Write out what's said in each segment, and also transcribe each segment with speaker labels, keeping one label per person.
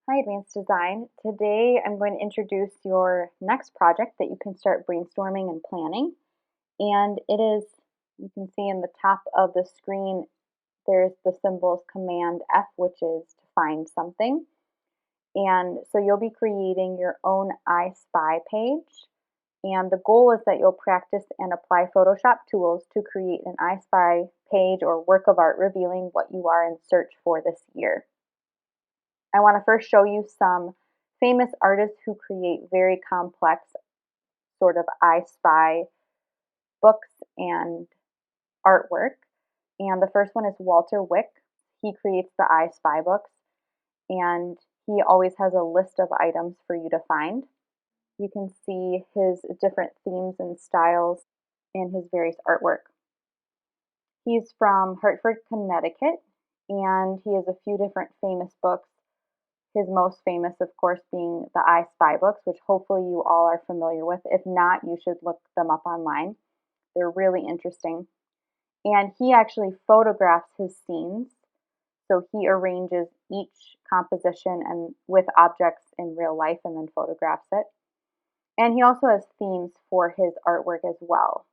Speaker 1: Hi, Advanced Design. Today I'm going to introduce your next project that you can start brainstorming and planning. And it is, you can see in the top of the screen, there's the symbols Command F, which is to find something. And so you'll be creating your own I Spy page. And the goal is that you'll practice and apply Photoshop tools to create an I Spy page or work of art revealing what you are in search for this year. I want to first show you some famous artists who create very complex sort of I Spy books and artwork. And the first one is Walter Wick. He creates the I Spy books, and he always has a list of items for you to find. You can see his different themes and styles in his various artwork. He's from Hartford, Connecticut, and he has a few different famous books. His most famous, of course, being the I Spy books, which hopefully you all are familiar with. If not, you should look them up online. They're really interesting. And he actually photographs his scenes. So he arranges each composition and with objects in real life and then photographs it. And he also has themes for his artwork as well.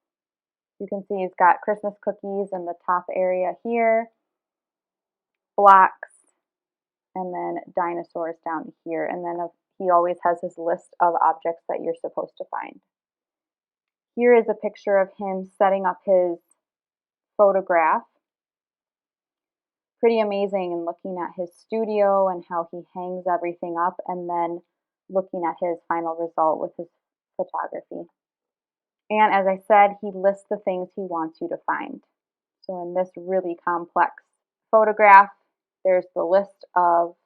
Speaker 1: You can see he's got Christmas cookies in the top area here, blocks, and then dinosaurs down here. And then he always has his list of objects that you're supposed to find. Here is a picture of him setting up his photograph. Pretty amazing, and looking at his studio and how he hangs everything up, and then looking at his final result with his photography. And as I said, he lists the things he wants you to find. So in this really complex photograph, there's the list of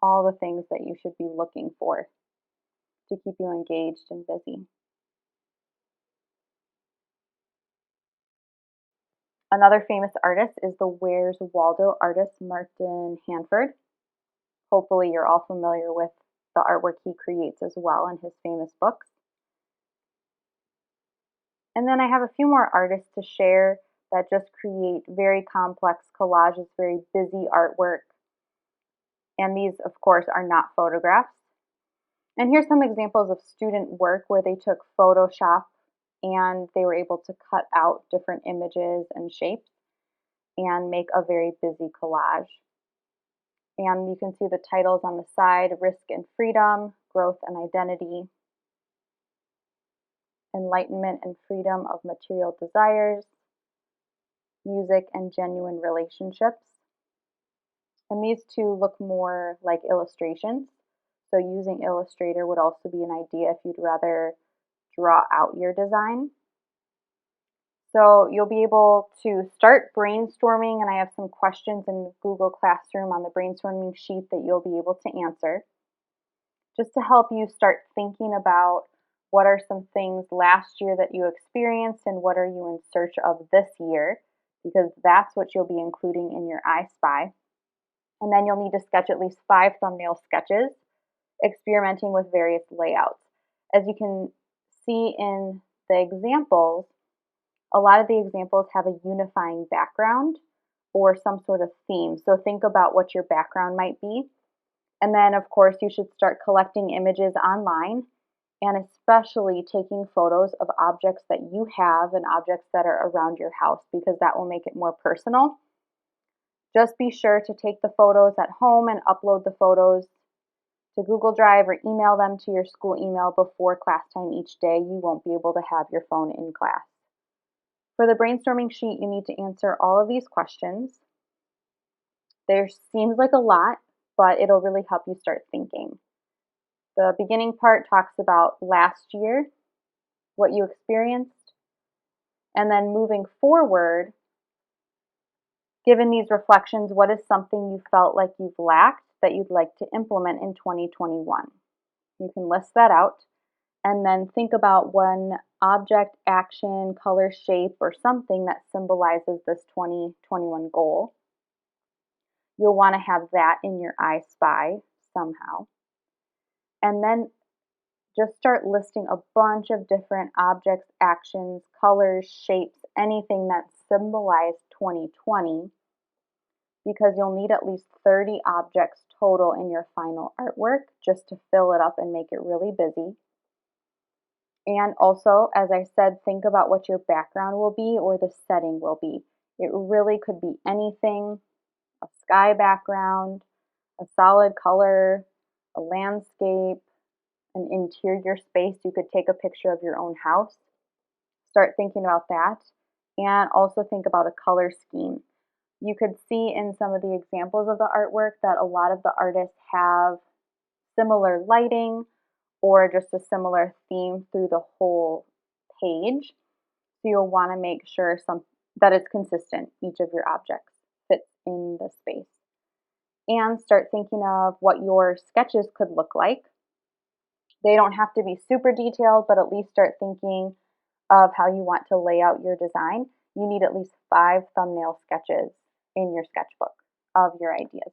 Speaker 1: all the things that you should be looking for to keep you engaged and busy. Another famous artist is the Where's Waldo artist, Martin Hanford. Hopefully you're all familiar with the artwork he creates as well in his famous books. And then I have a few more artists to share that just create very complex collages, very busy artwork. And these, of course, are not photographs. And here's some examples of student work where they took Photoshop and they were able to cut out different images and shapes and make a very busy collage. And you can see the titles on the side: Risk and Freedom, Growth and Identity, Enlightenment and Freedom of Material Desires, Music and Genuine Relationships. And these two look more like illustrations. So using Illustrator would also be an idea if you'd rather draw out your design. So you'll be able to start brainstorming, and I have some questions in Google Classroom on the brainstorming sheet that you'll be able to answer, just to help you start thinking about what are some things last year that you experienced and what are you in search of this year, because that's what you'll be including in your I Spy. And then you'll need to sketch at least 5 thumbnail sketches, experimenting with various layouts. As you can see in the examples, a lot of the examples have a unifying background or some sort of theme. So think about what your background might be. And then, of course, you should start collecting images online, and especially taking photos of objects that you have and objects that are around your house, because that will make it more personal. Just be sure to take the photos at home and upload the photos to Google Drive or email them to your school email before class time each day. You won't be able to have your phone in class. For the brainstorming sheet, you need to answer all of these questions. There seems like a lot, but it'll really help you start thinking. The beginning part talks about last year, what you experienced, and then moving forward, given these reflections, what is something you felt like you've lacked that you'd like to implement in 2021? You can list that out, and then think about one object, action, color, shape, or something that symbolizes this 2021 goal. You'll want to have that in your I Spy somehow. And then just start listing a bunch of different objects, actions, colors, shapes, anything that symbolized 2020, because you'll need at least 30 objects total in your final artwork just to fill it up and make it really busy. And also, as I said, think about what your background will be or the setting will be. It really could be anything, a sky background, a solid color, a landscape, an interior space. You could take a picture of your own house. Start thinking about that. And also think about a color scheme. You could see in some of the examples of the artwork that a lot of the artists have similar lighting or just a similar theme through the whole page. So you'll want to make sure that it's consistent. Each of your objects fits in the space. And start thinking of what your sketches could look like. They don't have to be super detailed, but at least start thinking of how you want to lay out your design. You need at least 5 thumbnail sketches in your sketchbook of your ideas.